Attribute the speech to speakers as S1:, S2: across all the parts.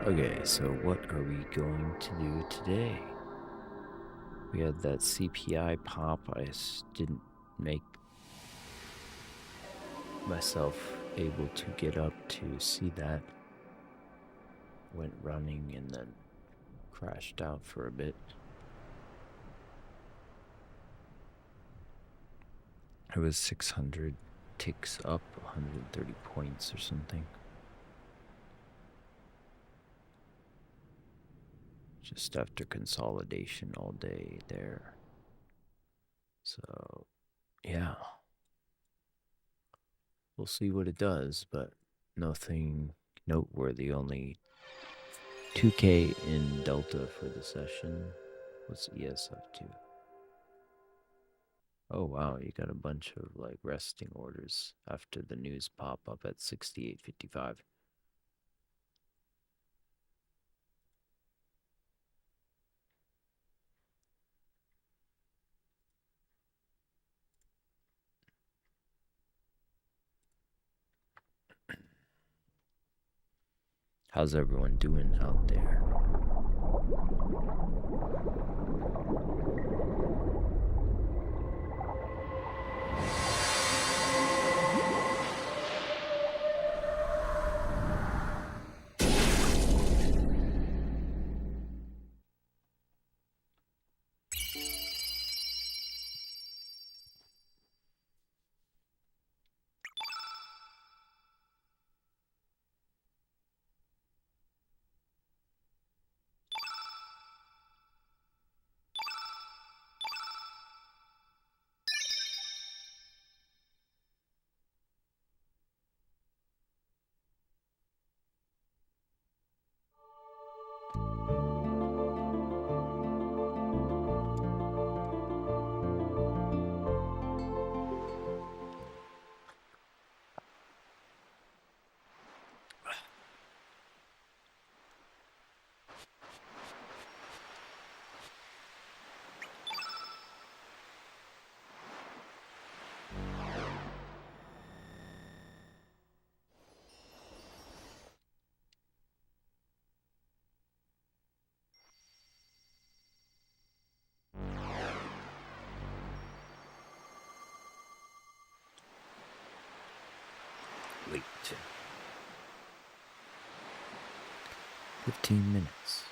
S1: Okay, so what are we going to do today? We had that CPI pop. I didn't make myself able to get up to see that. Went running and then crashed out for a bit. It was 600 ticks up, 130 points or something. Just after consolidation all day there. So, yeah. We'll see what it does, but nothing noteworthy. Only 2K in Delta for the session. What's ES up to? Oh, wow. You got a bunch of like resting orders after the news pop up at 68.55. How's everyone doing out there? Wait. 15 minutes.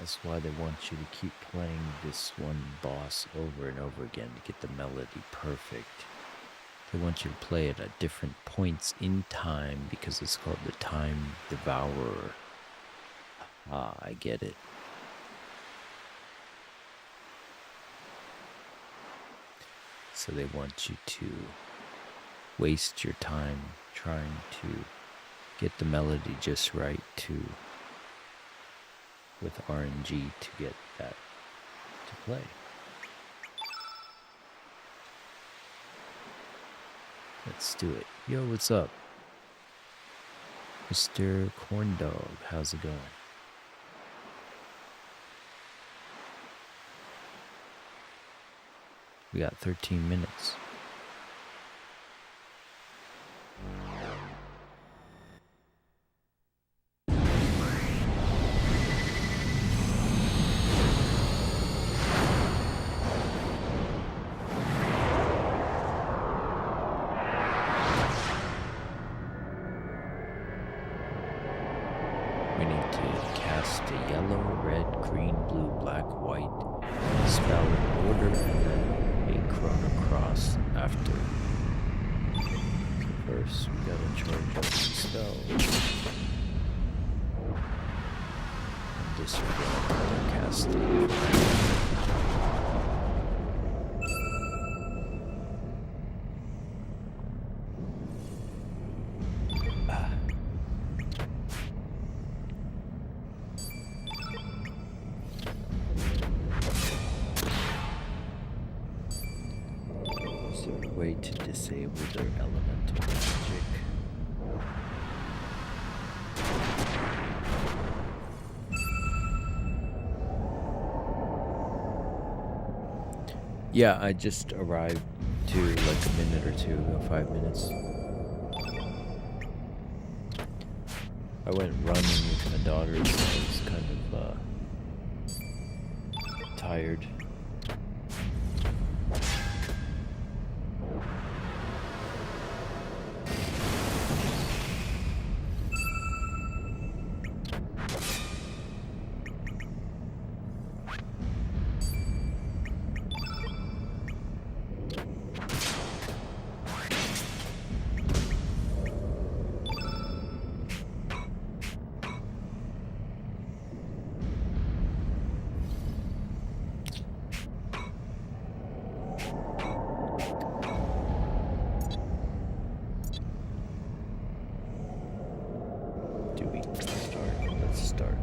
S1: That's why they want you to keep playing this one boss over and over again to get the melody perfect. They want you to play it at different points in time because it's called the Time Devourer. Ah, I get it. So they want you to waste your time trying to get the melody just right with RNG to get that to play. Let's do it. Yo, what's up? Mr. Corndog, how's it going? We got 13 minutes. We need to cast a yellow, red, green, blue, black, white spell in order, and then a chrono cross after. So first, we gotta charge up the spell. And disregard the casting. Way to disable their elemental magic. Yeah, I just arrived to like a minute or two ago, 5 minutes. I went running with my daughter, so I was kind of tired. Let's start.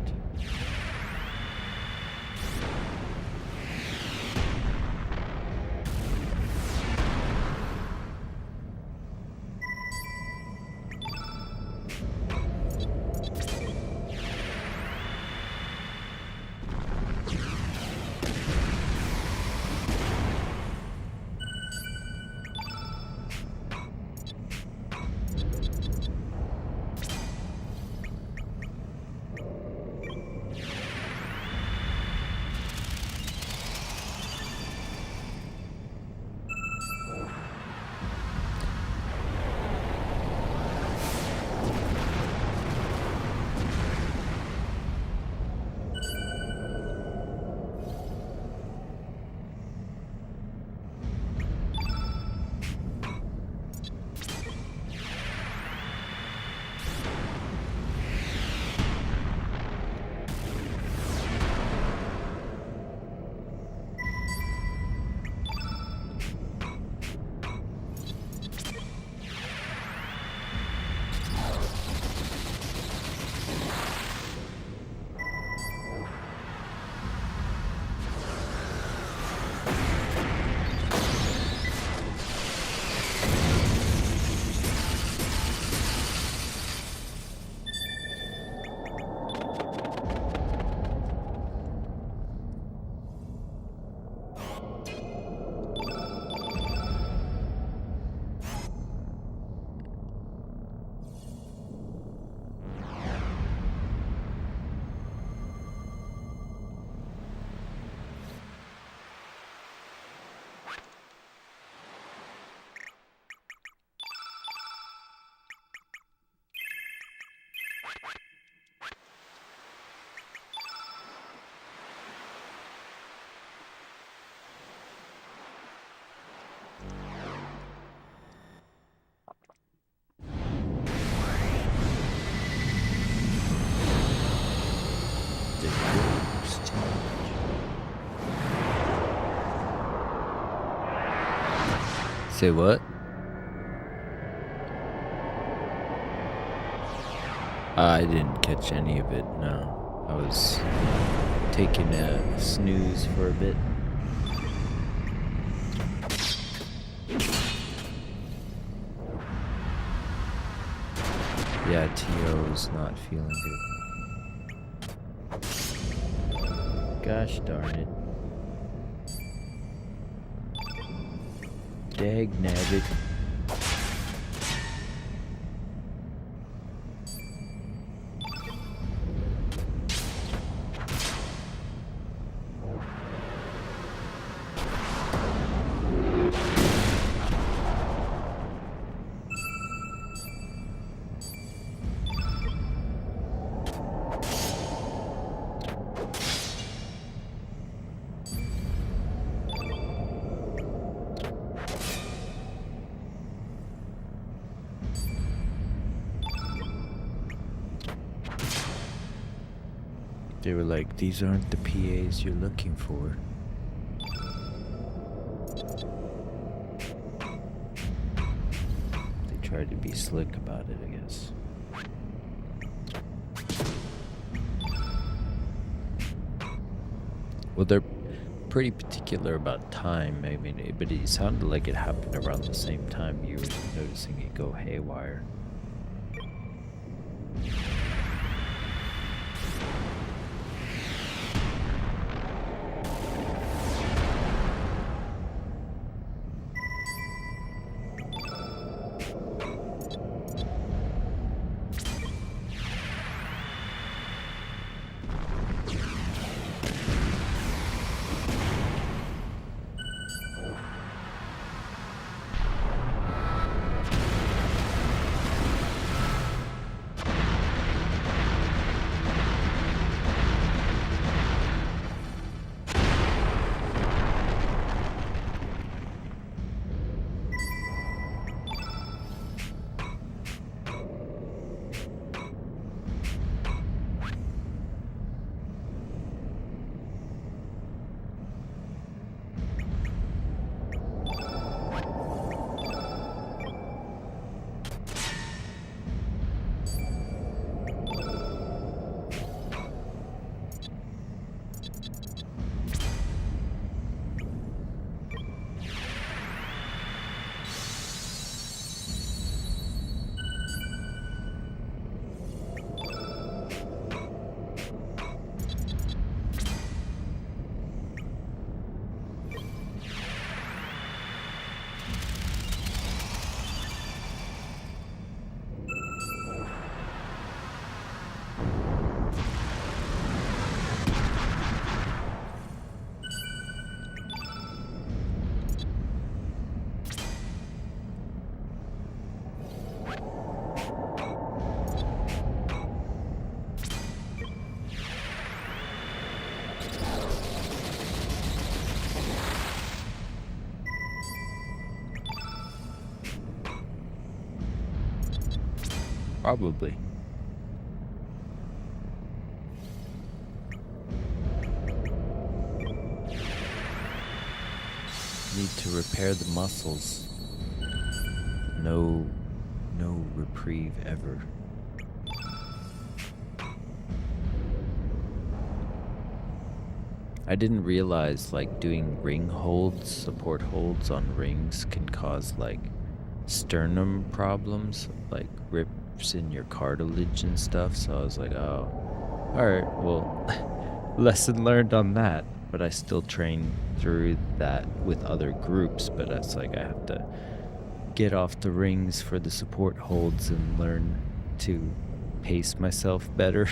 S1: Say what? I didn't catch any of it, no. I was taking a snooze for a bit. Yeah, T.O.'s not feeling good. Gosh darn it. Dag nabbit. They were like, these aren't the PAs you're looking for. They tried to be slick about it, I guess. Well, they're pretty particular about time. I mean, but it sounded like it happened around the same time you were noticing it go haywire. Probably. Need to repair the muscles. No reprieve ever. I didn't realize like doing ring holds, support holds on rings can cause like sternum problems, like rips in your cartilage and stuff. So I was like, oh, alright, well, lesson learned on that. But I still train through that with other groups, but it's like I have to get off the rings for the support holds and learn to pace myself better.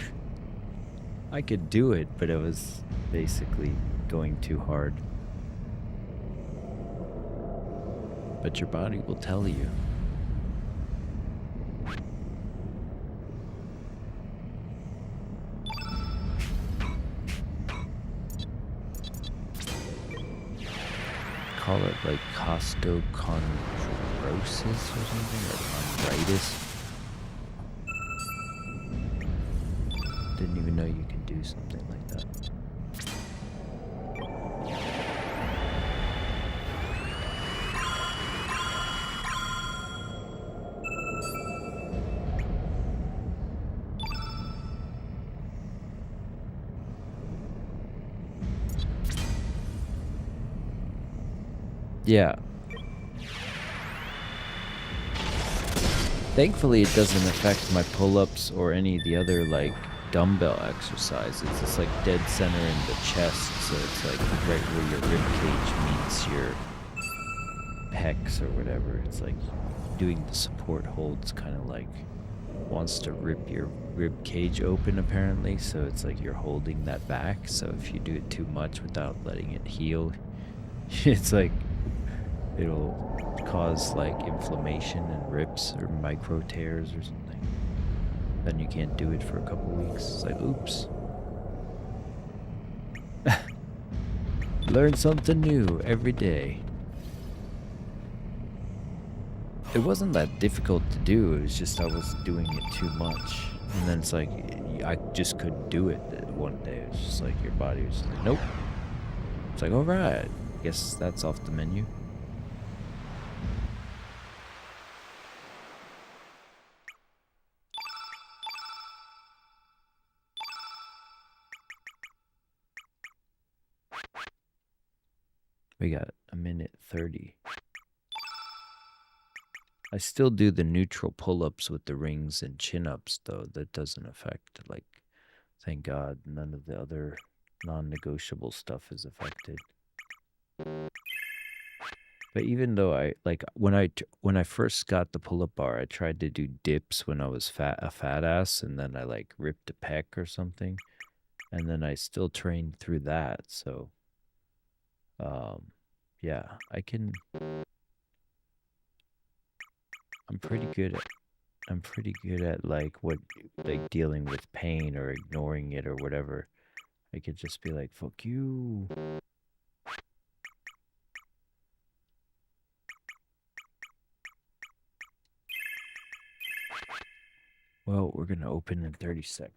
S1: I could do it, but it was basically going too hard. But your body will tell you. Call it like costochondrosis or something, or chondritis. Didn't even know you could do something like that. Yeah. Thankfully, it doesn't affect my pull-ups or any of the other, like, dumbbell exercises. It's like dead center in the chest, so it's like right where your rib cage meets your pecs or whatever. It's like doing the support holds kind of like wants to rip your rib cage open apparently, so it's like you're holding that back. So if you do it too much without letting it heal, it's like it'll cause like inflammation and rips or micro tears or something. Then you can't do it for a couple weeks. It's like, oops. Learn something new every day. It wasn't that difficult to do. It was just I was doing it too much. And then it's like, I just couldn't do it one day. It's just like your body was just like, nope. It's like, all right, guess that's off the menu. We got a minute 30. I still do the neutral pull-ups with the rings and chin-ups, though. That doesn't affect, like, thank God, none of the other non-negotiable stuff is affected. But even though I, like, when I first got the pull-up bar, I tried to do dips when I was a fat ass, and then I, like, ripped a pec or something. And then I still trained through that, so, yeah, I'm pretty good at like dealing with pain or ignoring it or whatever. I could just be like, fuck you. Well, we're gonna open in 30 seconds.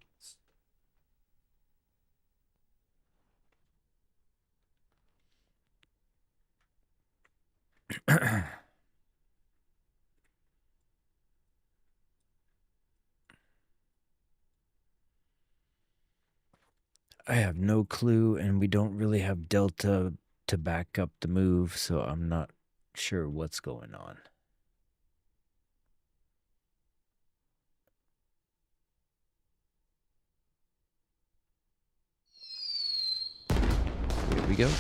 S1: I have no clue, and we don't really have delta to back up the move, so I'm not sure what's going on. Here we go.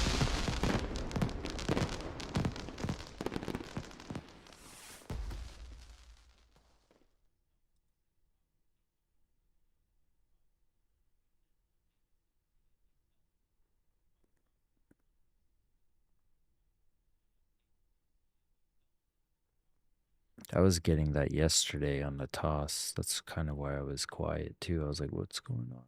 S1: I was getting that yesterday on the toss. That's kind of why I was quiet too. I was like, what's going on?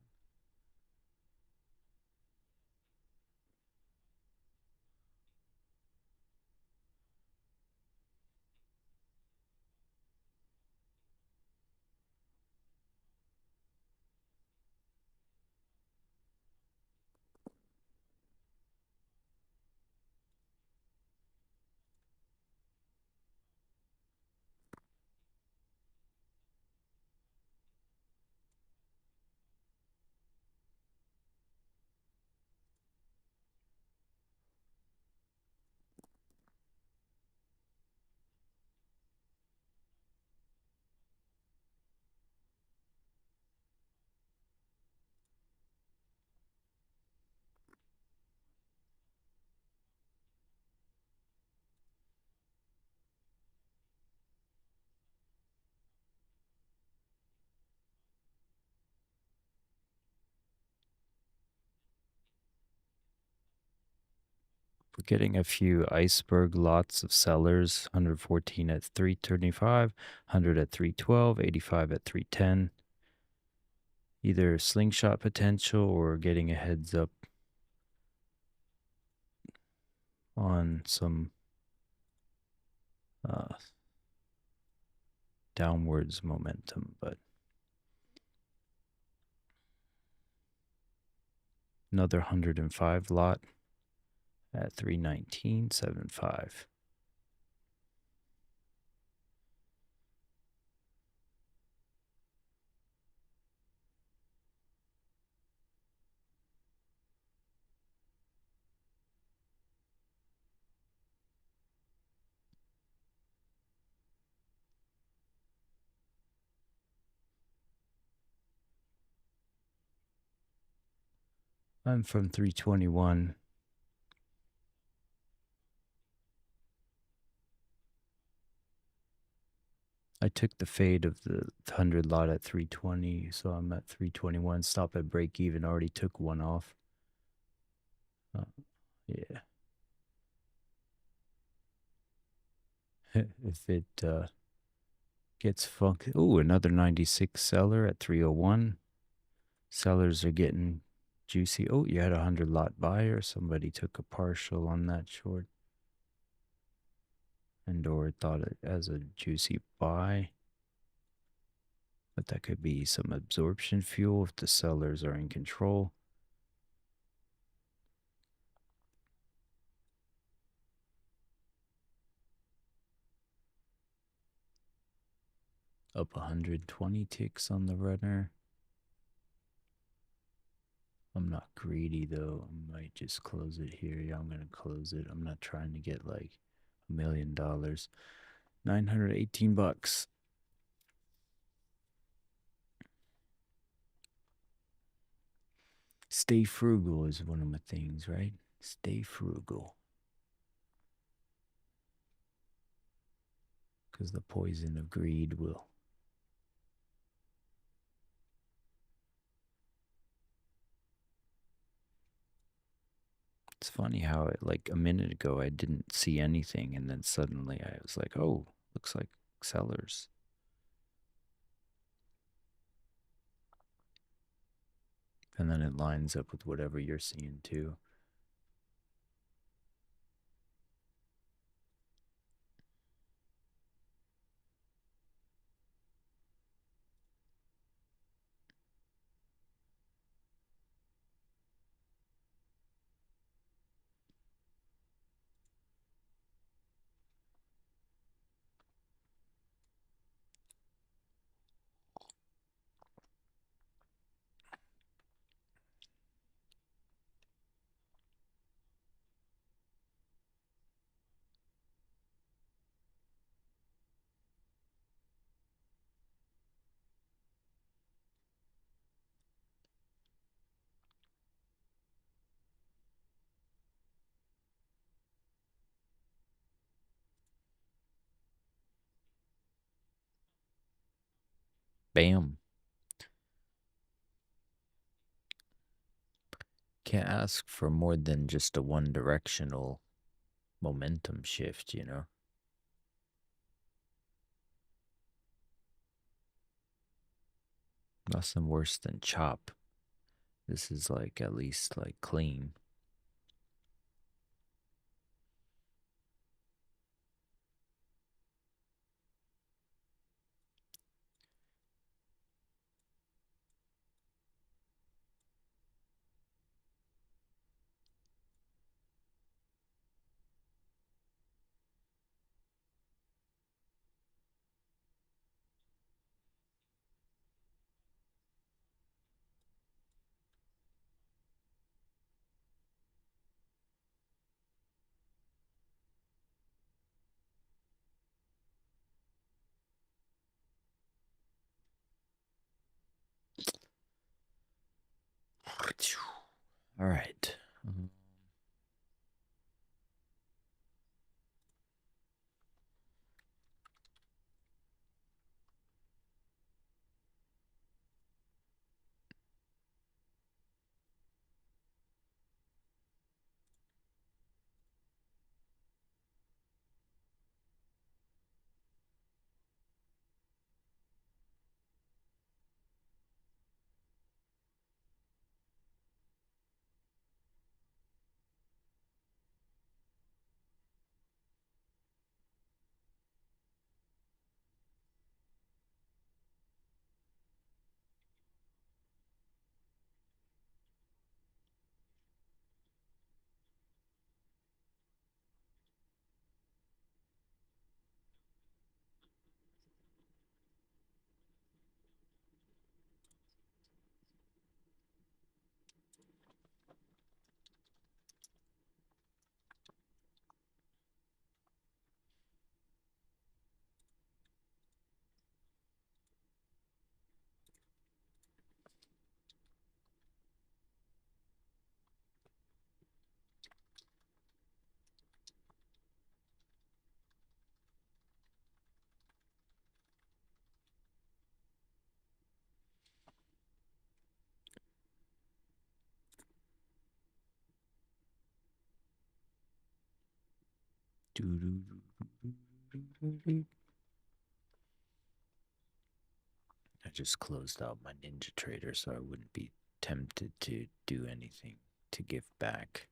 S1: We're getting a few iceberg lots of sellers, 114 at 325, 100 at 312, 85 at 310. Either slingshot potential or getting a heads up on some downwards momentum, but another 105 lot at 319.75. I'm from 321. I took the fade of the 100 lot at 320, so I'm at 321. Stop at break even. Already took one off. Yeah. If it gets funky. Oh, another 96 seller at 301. Sellers are getting juicy. Oh, you had a 100 lot buyer. Somebody took a partial on that short. And or thought it as a juicy buy. But that could be some absorption fuel if the sellers are in control. Up 120 ticks on the runner. I'm not greedy though. I might just close it here. Yeah, I'm going to close it. I'm not trying to get like $1 million. 918 bucks. Stay frugal is one of my things, right? Stay frugal. Because the poison of greed will. It's funny how it, like a minute ago I didn't see anything, and then suddenly I was like, oh, looks like sellers. And then it lines up with whatever you're seeing too. Bam. Can't ask for more than just a one directional momentum shift, you know? Nothing worse than chop. This is like at least like clean. All right. I just closed out my Ninja Trader so I wouldn't be tempted to do anything to give back.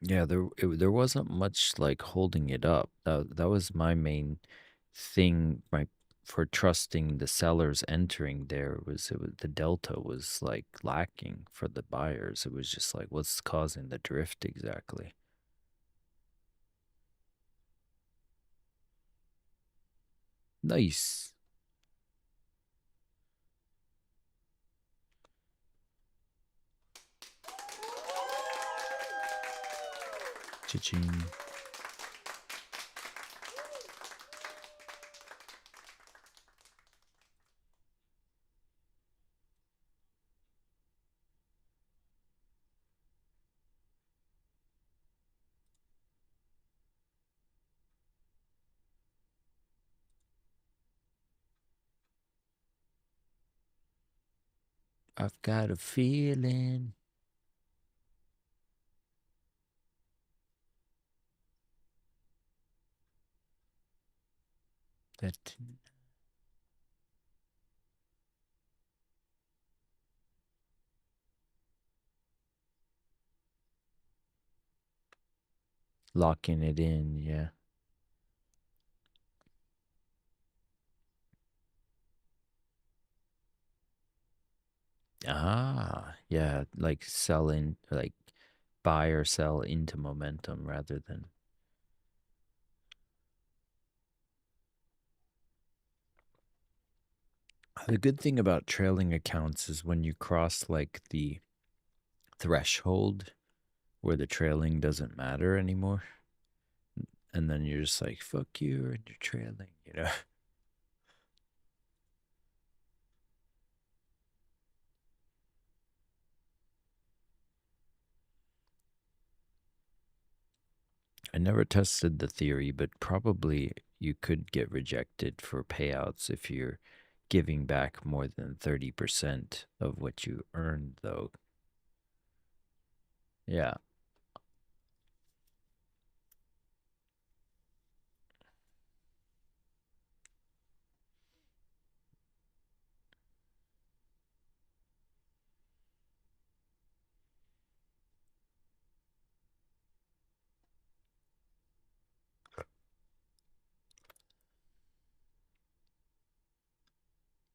S1: Yeah, there wasn't much like holding it up. That was my main thing, my for trusting the sellers entering there was the delta was like lacking for the buyers. It was just like what's causing the drift exactly. Nice. Cha-ching. I've got a feeling that locking it in, yeah. Ah, yeah, like selling, like buy or sell into momentum rather than. The good thing about trailing accounts is when you cross like the threshold where the trailing doesn't matter anymore, and then you're just like, fuck you, and you're trailing, you know? I never tested the theory, but probably you could get rejected for payouts if you're giving back more than 30% of what you earned, though. Yeah.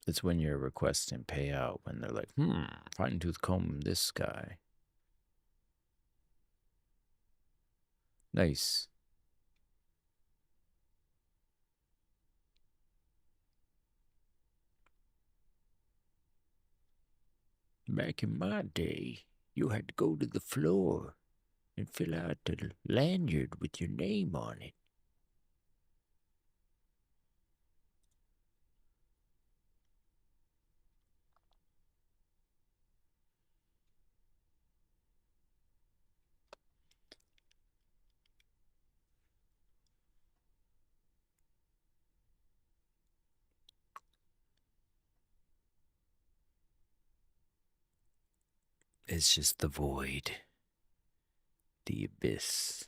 S1: It's when you're requesting payout when they're like, fine tooth comb this guy. Nice. Back in my day, you had to go to the floor and fill out a lanyard with your name on it. It's just the void, the abyss.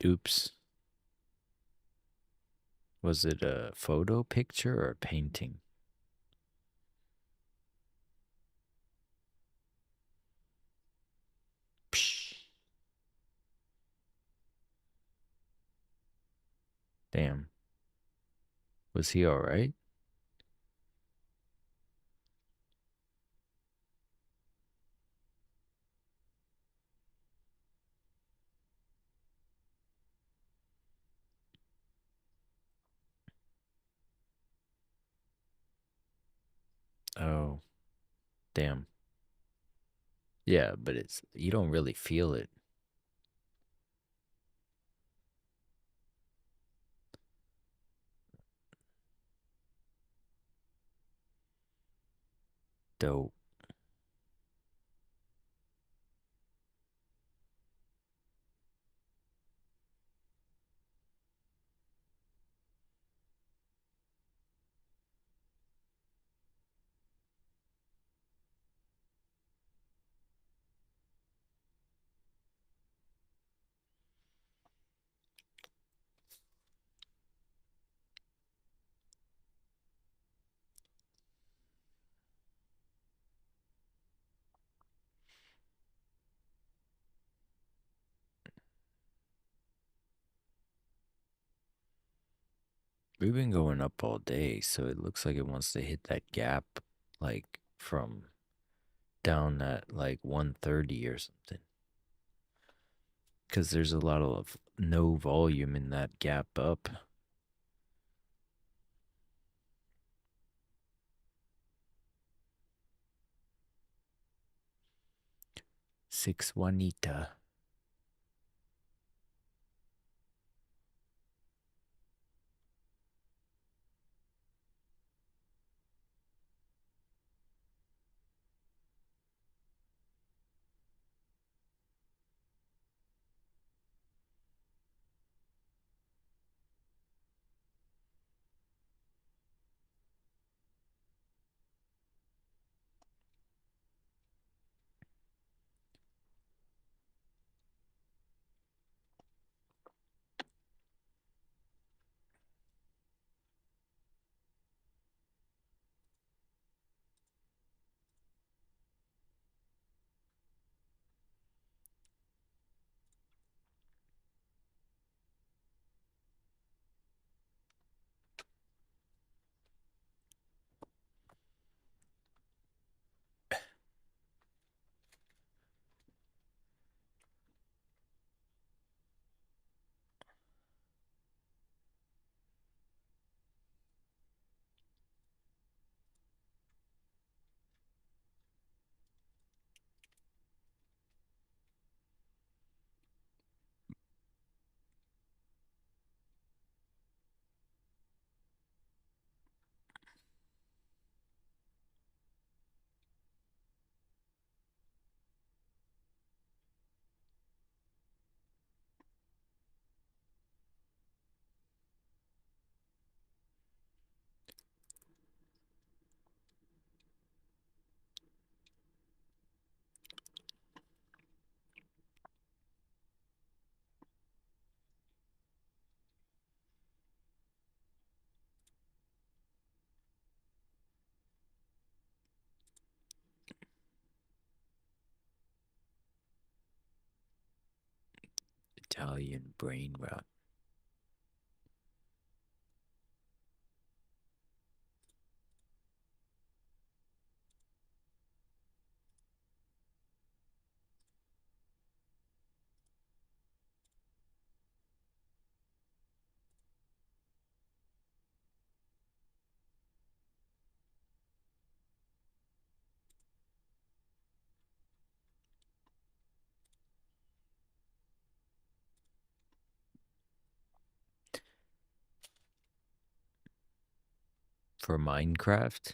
S1: Oops. Was it a photo picture or a painting? Damn. Was he all right? Oh, damn. Yeah, but it's you don't really feel it. Dope. We've been going up all day, so it looks like it wants to hit that gap like from down at like 130 or something. Because there's a lot of no volume in that gap up. 6 Juanita. Italian brain rot. For Minecraft?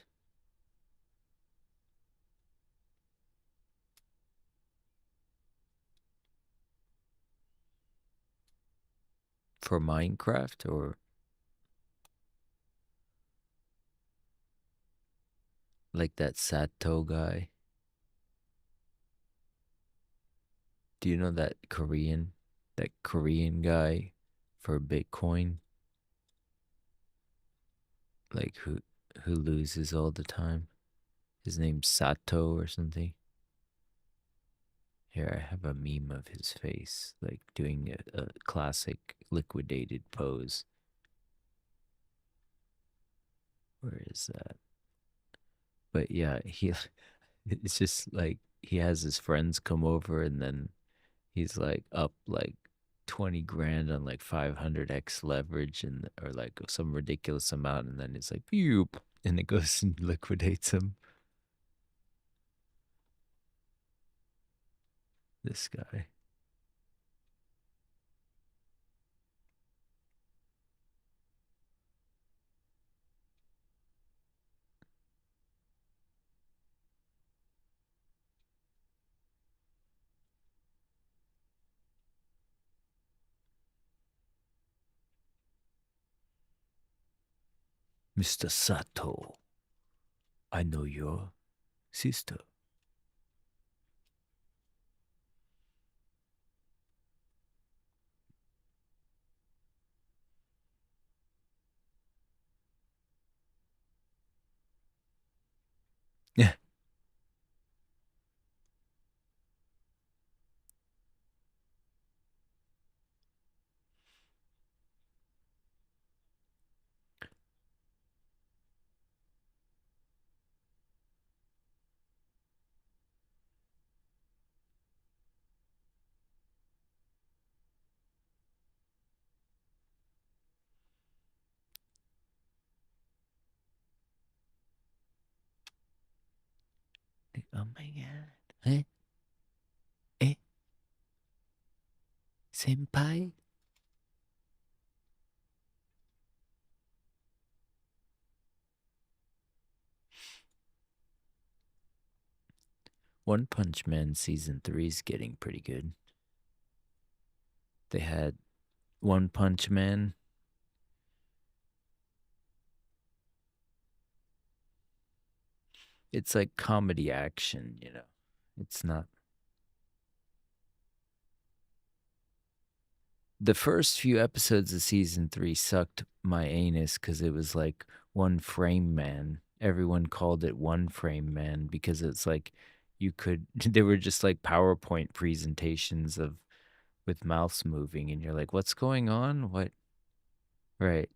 S1: For Minecraft or like that Sato guy? Do you know that Korean guy for Bitcoin? Like who loses all the time? His name's Sato or something. Here, I have a meme of his face, like doing a classic liquidated pose. Where is that? But yeah, it's just like he has his friends come over and then he's like up like 20 grand on like 500x leverage and or like some ridiculous amount and then it's like Pew, and it goes and liquidates him. This guy. Mr. Sato, I know your sister. Yeah. Oh my god. Eh? Eh? Senpai? One Punch Man season 3 is getting pretty good. They had One Punch Man. It's like comedy action, you know. It's not. The first few episodes of season 3 sucked my anus because it was like One Frame Man. Everyone called it One Frame Man because it's like you could, they were just like PowerPoint presentations of with mouths moving, and you're like, what's going on? What? Right.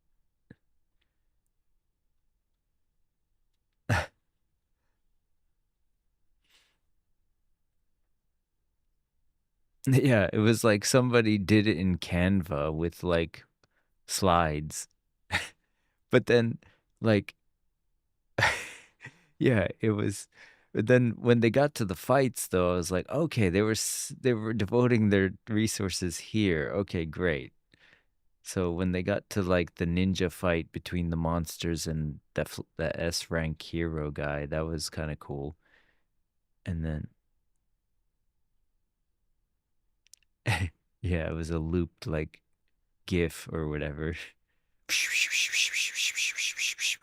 S1: Yeah, it was like somebody did it in Canva with like slides. But then like yeah, it was but then when they got to the fights though, I was like, okay, they were devoting their resources here. Okay, great. So when they got to like the ninja fight between the monsters and the S rank hero guy, that was kind of cool. And then yeah, it was a looped like GIF or whatever.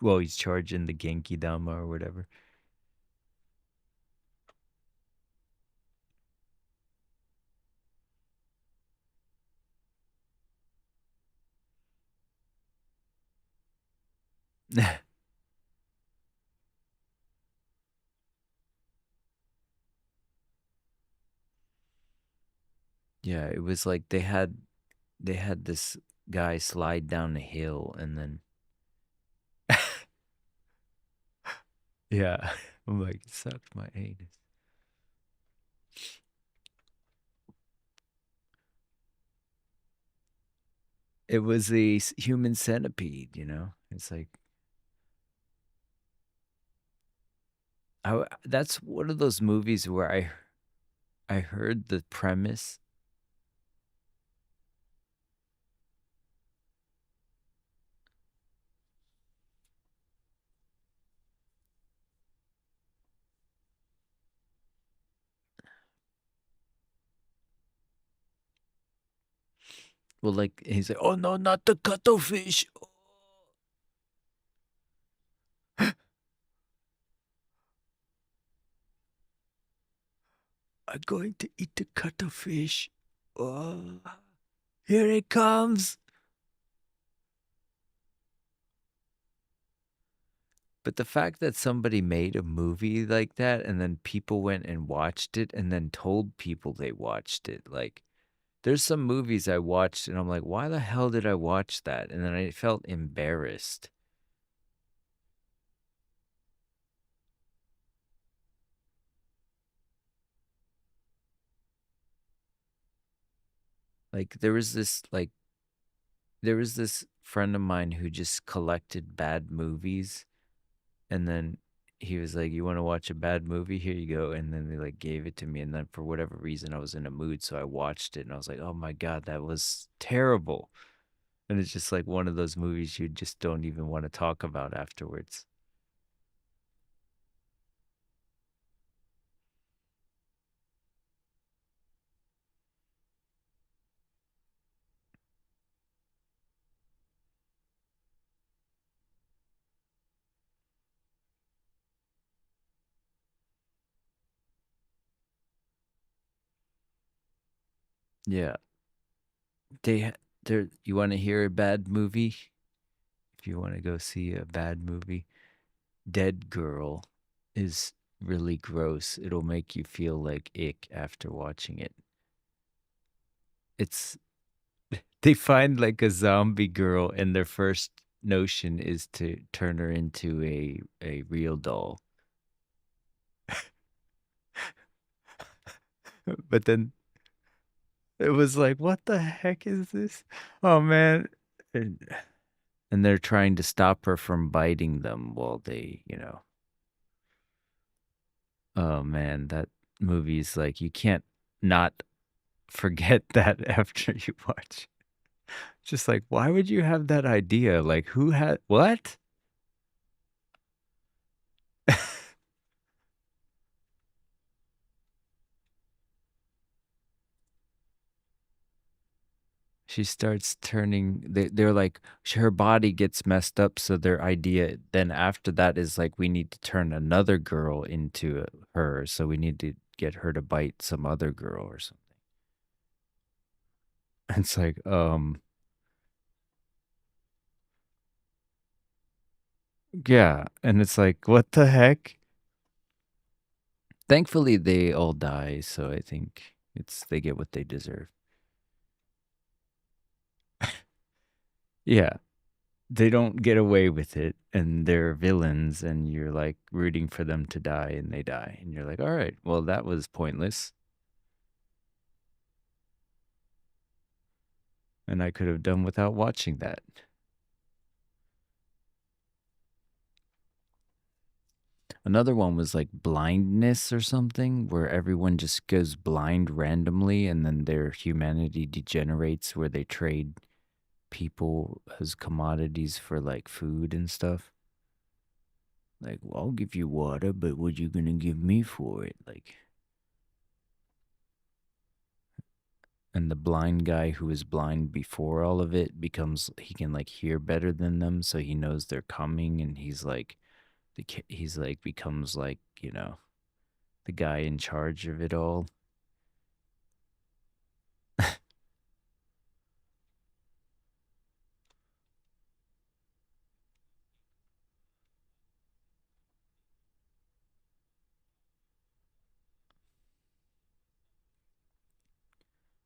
S1: Well, he's charging the Genki Dama or whatever. Yeah, it was like they had this guy slide down a hill and then yeah, I'm like, it sucked my anus. It was the human centipede, you know. It's like that's one of those movies where I heard the premise. Well, like he's like, oh no, not the cuttlefish. I'm going to eat the cuttlefish. Oh, here it comes. But the fact that somebody made a movie like that and then people went and watched it and then told people they watched it, like there's some movies I watched and I'm like, why the hell did I watch that? And then I felt embarrassed. Like there was this friend of mine who just collected bad movies, and then he was like, "You want to watch a bad movie? Here you go." And then they like gave it to me, and then for whatever reason I was in a mood, so I watched it and I was like, "Oh my god, that was terrible." And it's just like one of those movies you just don't even want to talk about afterwards. Yeah. There you want to hear a bad movie? If you want to go see a bad movie, Dead Girl is really gross. It'll make you feel like ick after watching it. It's they find like a zombie girl and their first notion is to turn her into a real doll. But then it was like, what the heck is this? Oh man. And, and they're trying to stop her from biting them while they. Oh man, that movie's like you can't not forget that after you watch. Just like, why would you have that idea? Like, who had what? She starts turning. They're like, her body gets messed up. So their idea then after that is like, we need to turn another girl into her. So we need to get her to bite some other girl or something. It's like, yeah. And it's like, what the heck? Thankfully, they all die. So I think they get what they deserve. Yeah. They don't get away with it and they're villains and you're like rooting for them to die and they die and you're like, all right, well, that was pointless and I could have done without watching that. Another one was like blindness or something where everyone just goes blind randomly and then their humanity degenerates where they trade people as commodities for like food and stuff. Like, well, I'll give you water, but what you gonna give me for it? Like, and the blind guy who was blind before all of it becomes he can like hear better than them, so he knows they're coming, and he's like he's like becomes like the guy in charge of it all.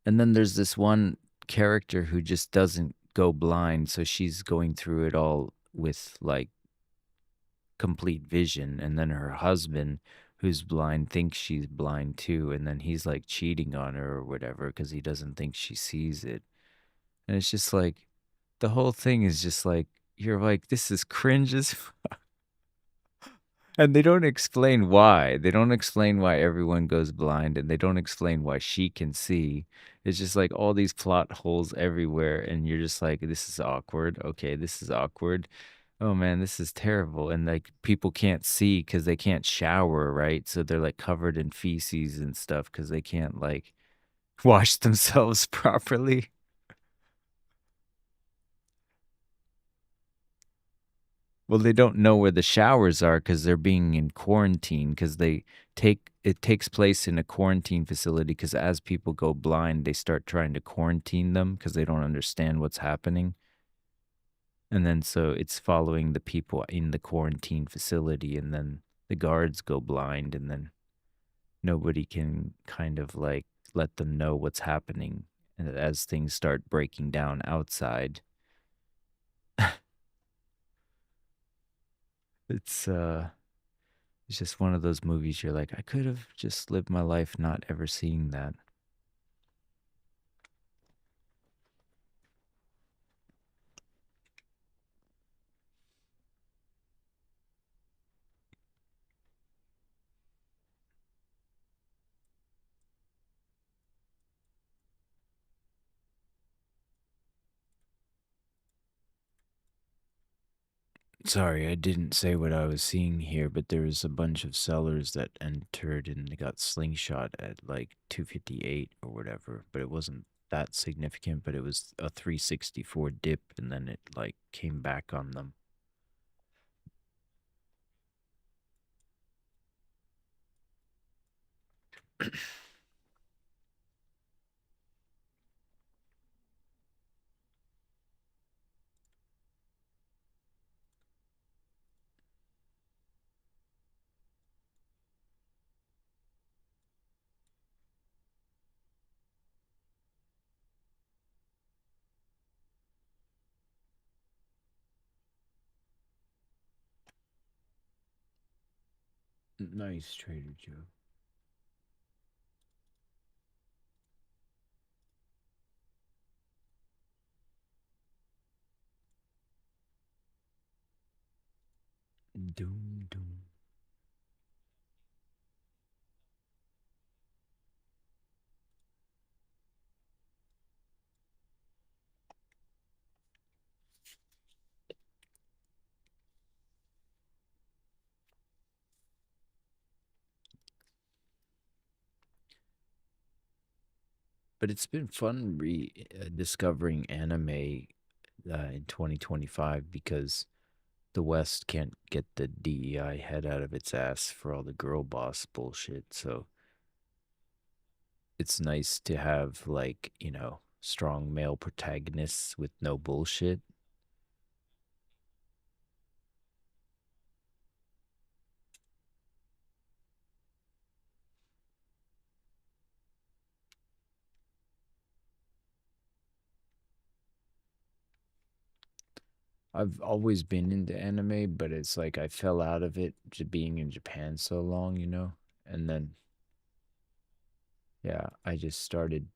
S1: And then there's this one character who just doesn't go blind, so she's going through it all with like complete vision, and then her husband who's blind thinks she's blind too, and then he's like cheating on her or whatever because he doesn't think she sees it. And it's just like the whole thing is just like you're like, this is cringe as and they don't explain why. They don't explain why everyone goes blind and they don't explain why she can see. It's just like all these plot holes everywhere and you're just like, this is awkward. Okay, this is awkward. Oh man, this is terrible. And like people can't see because they can't shower, right? So they're like covered in feces and stuff because they can't like wash themselves properly. Well, they don't know where the showers are because they're being in quarantine because it takes place in a quarantine facility because as people go blind, they start trying to quarantine them because they don't understand what's happening. And then so it's following the people in the quarantine facility and then the guards go blind and then nobody can kind of like let them know what's happening as things start breaking down outside. It's It's just one of those movies you're like, I could have just lived my life not ever seeing that. Sorry, I didn't say what I was seeing here, but there was a bunch of sellers that entered and they got slingshot at like 258 or whatever, but it wasn't that significant, but it was a 364 dip and then it like came back on them. Nice, Trader Joe. Doom, doom. But it's been fun discovering anime in 2025 because the West can't get the DEI head out of its ass for all the girl boss bullshit. So it's nice to have, like, strong male protagonists with no bullshit. I've always been into anime, but it's like I fell out of it being in Japan so long. And then, yeah, I just started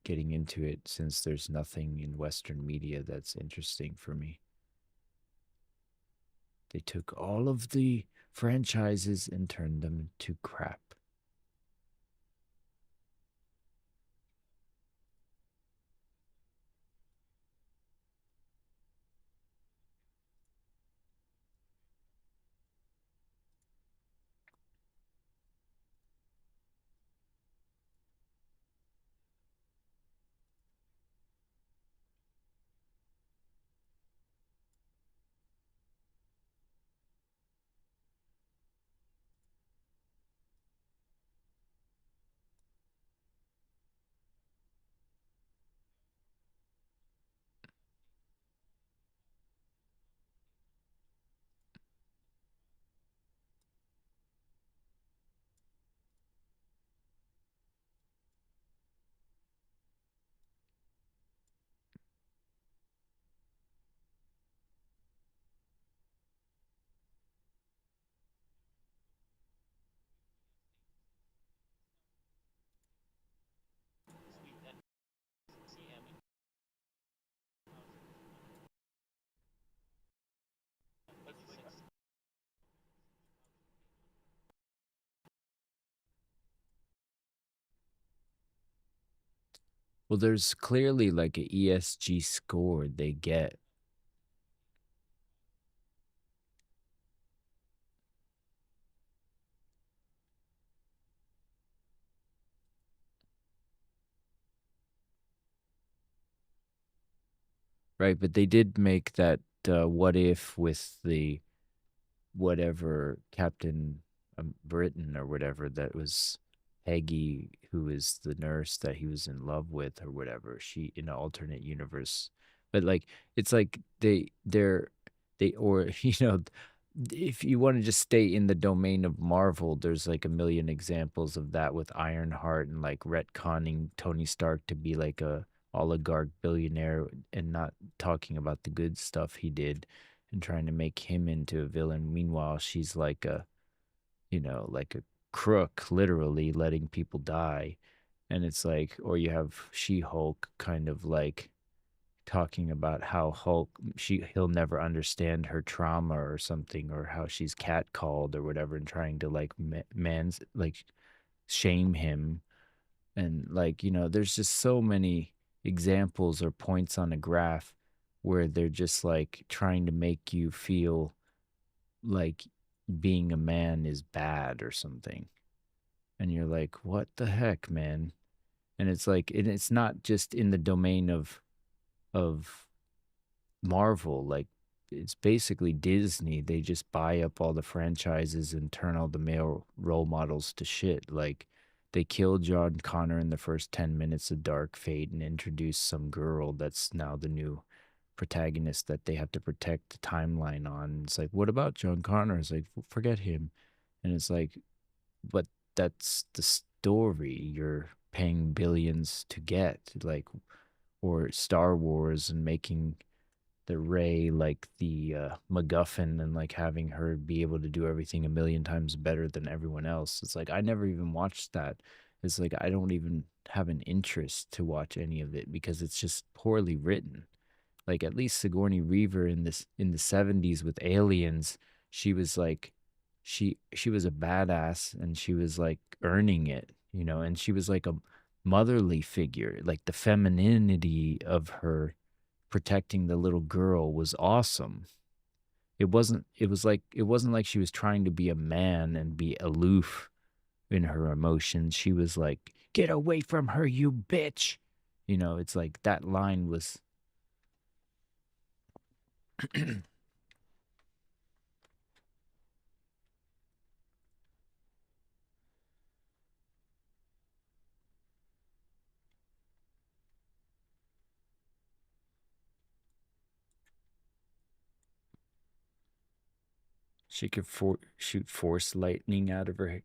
S1: getting into it since there's nothing in Western media that's interesting for me. They took all of the franchises and turned them into crap. Well, there's clearly like a ESG score they get. Right, but they did make that what if with the whatever Captain Britain or whatever that was Peggy, who is the nurse that he was in love with or whatever. She in an alternate universe, but like it's like they or if you want to just stay in the domain of Marvel, there's like a million examples of that with Ironheart and like retconning Tony Stark to be like a oligarch billionaire and not talking about the good stuff he did and trying to make him into a villain. Meanwhile, she's like like a crook, literally letting people die. And it's like, or you have She Hulk kind of like talking about how he'll never understand her trauma or something, or how she's catcalled or whatever, and trying to like man's like shame him. And like, there's just so many examples or points on a graph where they're just like trying to make you feel like being a man is bad or something. And you're like, what the heck, man? And it's like, and it's not just in the domain of Marvel. Like, it's basically Disney. They just buy up all the franchises and turn all the male role models to shit. Like, they killed John Connor in the first 10 minutes of Dark Fate and introduced some girl that's now the new protagonist that they have to protect the timeline on. It's like, what about John Connor? It's like, forget him. And it's like, but that's the story you're paying billions to get. Like, or Star Wars and making the Ray like the MacGuffin and like having her be able to do everything a million times better than everyone else. It's like I never even watched that. It's like I don't even have an interest to watch any of it because it's just poorly written. Like at least Sigourney Weaver in the 70s with Aliens, she was like she was a badass and she was like earning it, you know, and she was like a motherly figure. Like the femininity of her protecting the little girl was awesome. It wasn't like she was trying to be a man and be aloof in her emotions. She was like, "Get away from her, you bitch." You know, it's like that line was she could shoot force lightning out of her.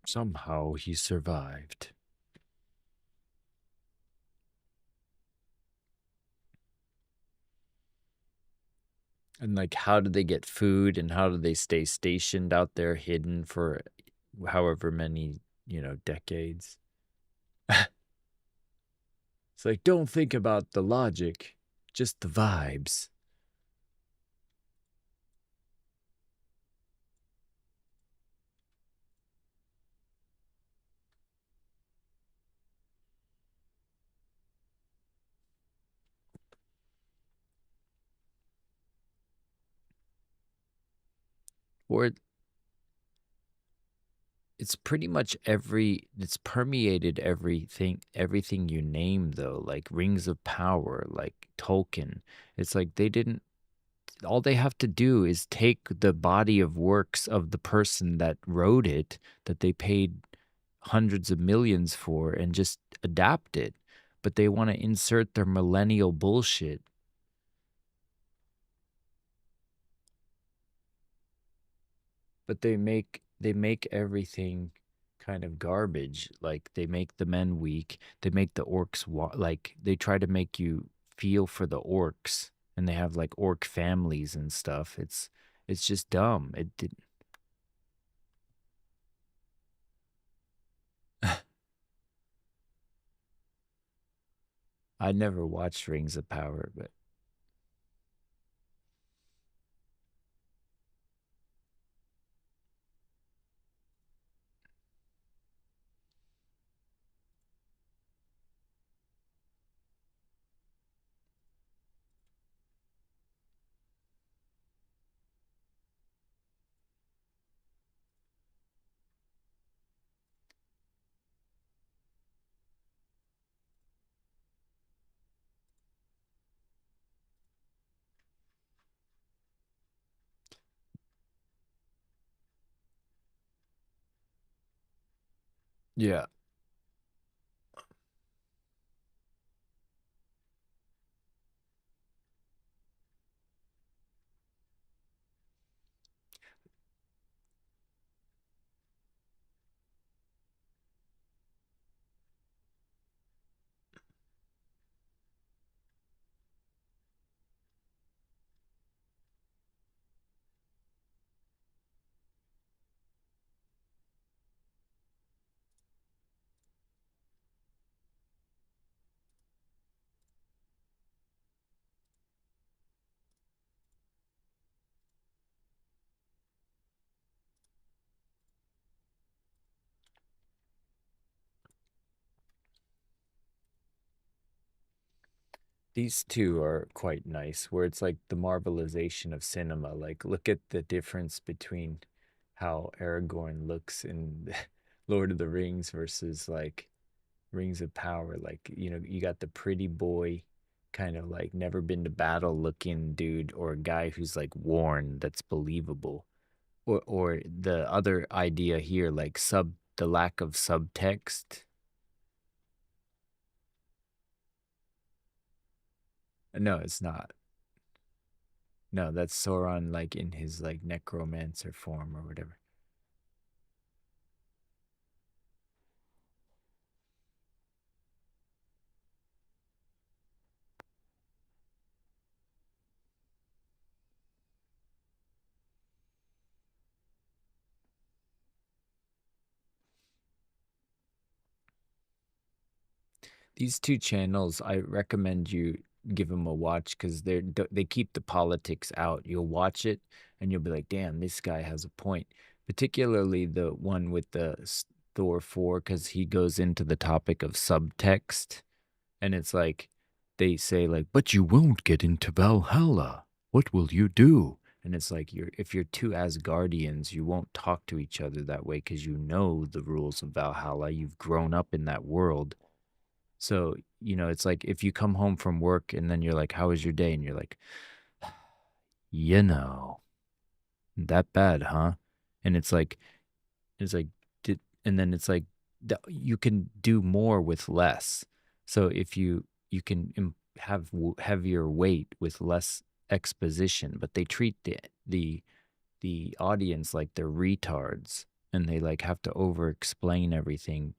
S1: Somehow he survived. And like, how did they get food and how did they stay stationed out there hidden for however many, you know, decades? It's like, don't think about the logic, just the vibes. Or it's pretty much it's permeated everything you name though, like Rings of Power, like Tolkien. It's like they didn't all they have to do is take the body of works of the person that wrote it, that they paid hundreds of millions for, and just adapt it. But they want to insert their millennial bullshit. But they make everything kind of garbage. Like they make the men weak. They make the orcs like they try to make you feel for the orcs, and they have like orc families and stuff. It's just dumb. It did. I never watched Rings of Power, but Yeah. These two are quite nice, where it's like the marvelization of cinema. Like, look at the difference between how Aragorn looks in Lord of the Rings versus like Rings of Power. Like, you got the pretty boy, kind of like never been to battle looking dude, or a guy who's like worn that's believable. Or the other idea here, like the lack of subtext. No, it's not. No, that's Sauron like in his like necromancer form or whatever. These two channels, I recommend you give them a watch because they keep the politics out. You'll watch it and you'll be like, "Damn, this guy has a point." Particularly the one with the Thor 4, because he goes into the topic of subtext, and it's like they say like, "But you won't get into Valhalla. What will you do?" And it's like if you're two Asgardians, you won't talk to each other that way because you know the rules of Valhalla. You've grown up in that world. So, it's like if you come home from work and then you're like, "How was your day?" And you're like, you know, that bad, huh? And it's like, and then it's like, you can do more with less. So if you can have heavier weight with less exposition, but they treat the audience like they're retards, and they like have to over explain everything.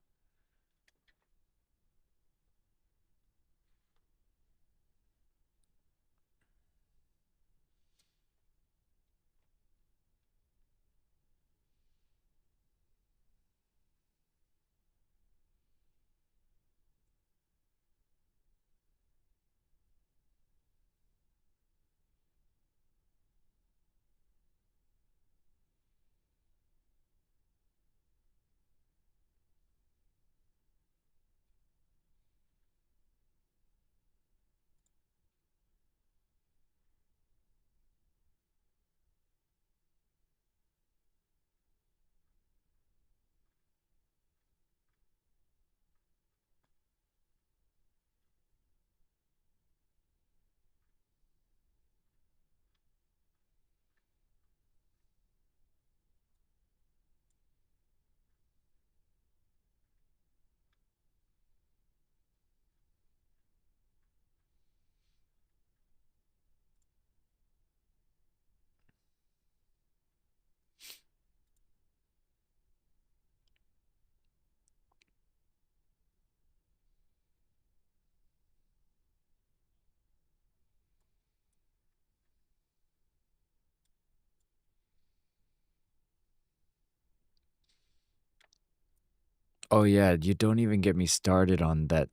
S1: Oh yeah, you don't even get me started on that.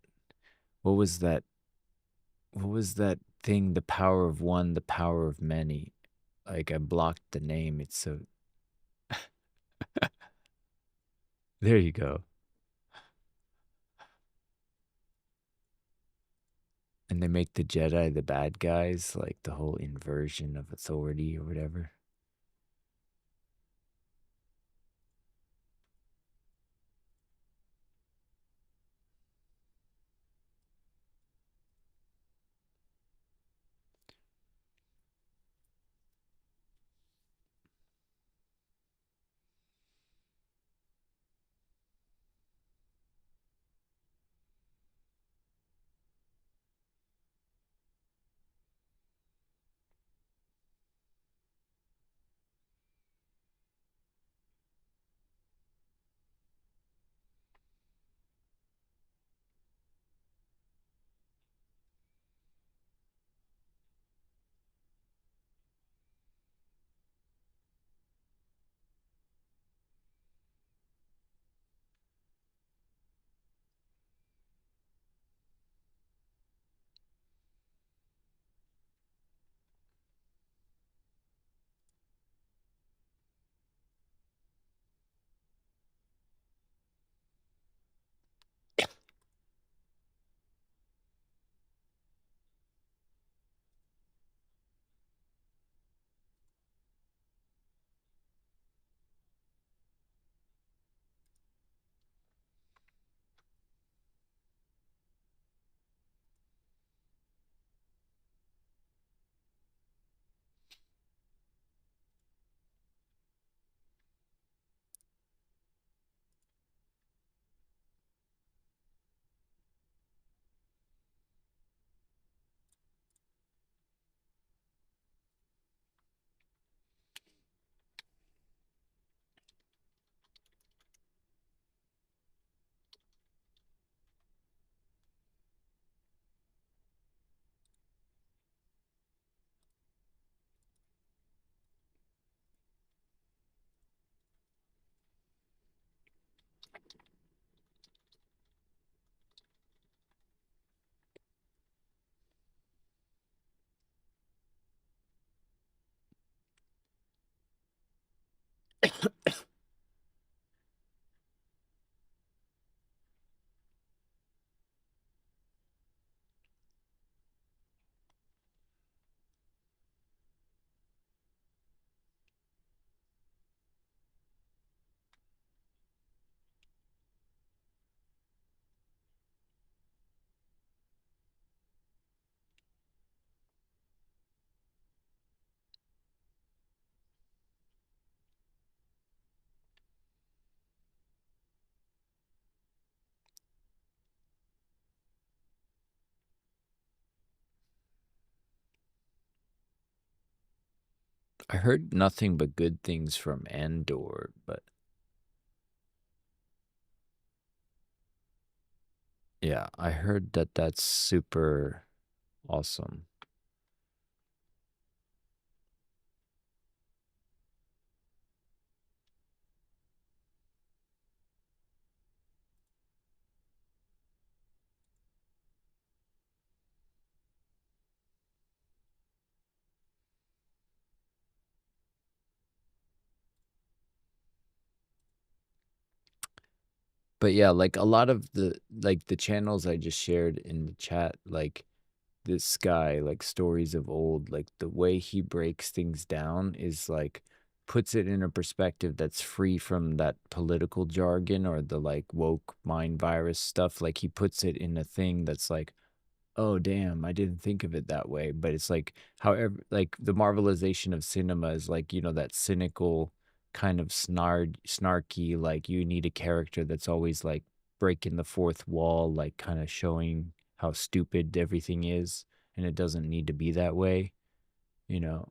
S1: What was that? What was that thing? The power of one, the power of many. Like, I blocked the name. It's so. There you go. And they make the Jedi the bad guys, like the whole inversion of authority or whatever. I heard nothing but good things from Andor, but yeah, I heard that that's super awesome. But yeah, like a lot of the channels I just shared in the chat, like this guy, like Stories of Old, like the way he breaks things down is like puts it in a perspective that's free from that political jargon or the like woke mind virus stuff. Like he puts it in a thing that's like, oh damn, I didn't think of it that way. But it's like, however, like the marvelization of cinema is like, you know, that cynical kind of snarky, like you need a character that's always like breaking the fourth wall, like kind of showing how stupid everything is, and it doesn't need to be that way, you know.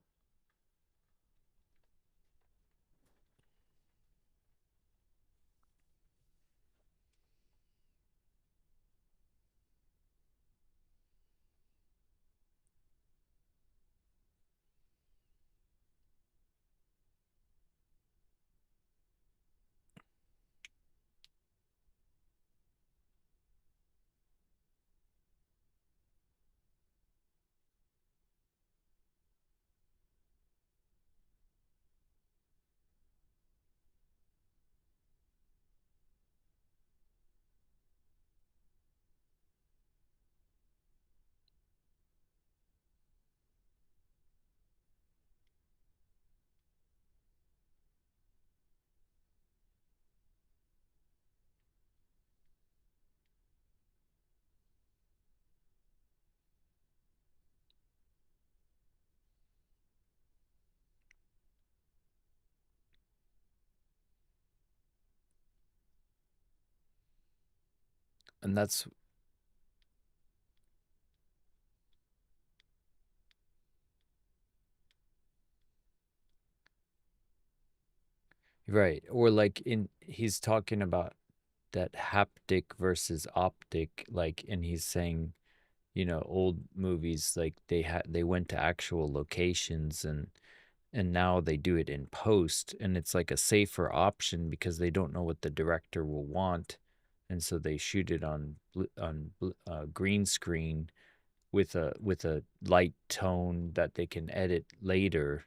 S1: And that's right. Or like in he's talking about that haptic versus optic, like, and he's saying, you know, old movies like they went to actual locations, and now they do it in post, and it's like a safer option because they don't know what the director will want, and so they shoot it on green screen with a light tone that they can edit later,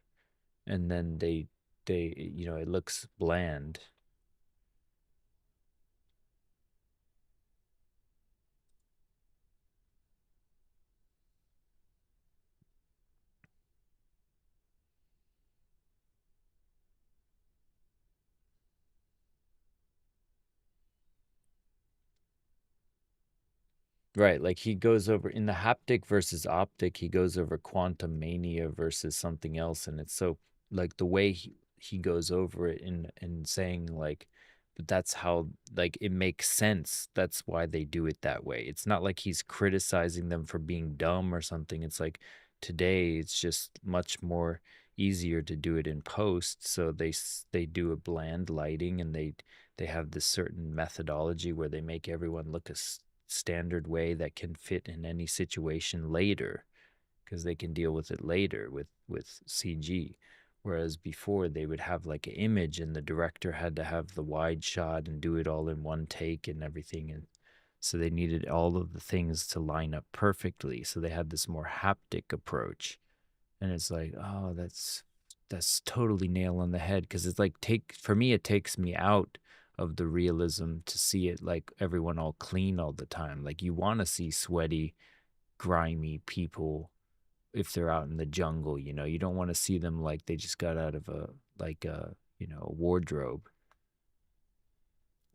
S1: and then they you know, it looks bland. Right, like he goes over in the haptic versus optic, he goes over quantum mania versus something else, and it's so like the way he goes over it in saying like, but that's how, like, it makes sense. That's why they do it that way. It's not like he's criticizing them for being dumb or something. It's like today it's just much more easier to do it in post, so they do a bland lighting, and they have this certain methodology where they make everyone look a standard way that can fit in any situation later, because they can deal with it later with CG. Whereas before they would have like an image and the director had to have the wide shot and do it all in one take and everything, and so they needed all of the things to line up perfectly, so they had this more haptic approach. And it's like, oh, that's that's totally nail on the head, because it's like for me it takes me out of the realism to see it like everyone all clean all the time. Like you want to see sweaty, grimy people if they're out in the jungle, you know. You don't want to see them like they just got out of a a wardrobe,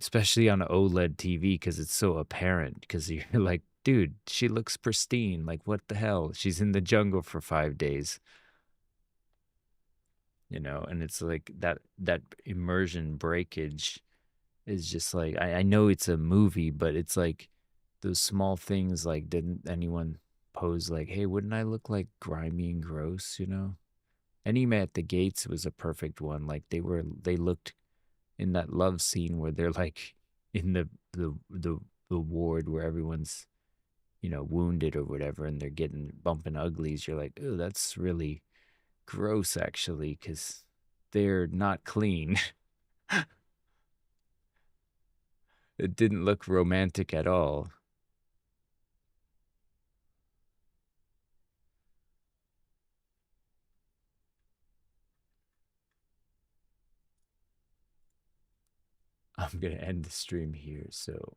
S1: especially on an OLED TV, because it's so apparent, because you're like, dude, she looks pristine. Like, what the hell? She's in the jungle for 5 days, you know. And it's like that immersion breakage is just like, I know it's a movie, but it's like those small things. Like, didn't anyone pose like, hey, wouldn't I look like grimy and gross, you know? Anime at the Gates was a perfect one. Like they looked in that love scene where they're like in the ward where everyone's, you know, wounded or whatever, and they're getting bumping uglies. You're like, oh, that's really gross, actually, because they're not clean. It didn't look romantic at all. I'm gonna end the stream here, so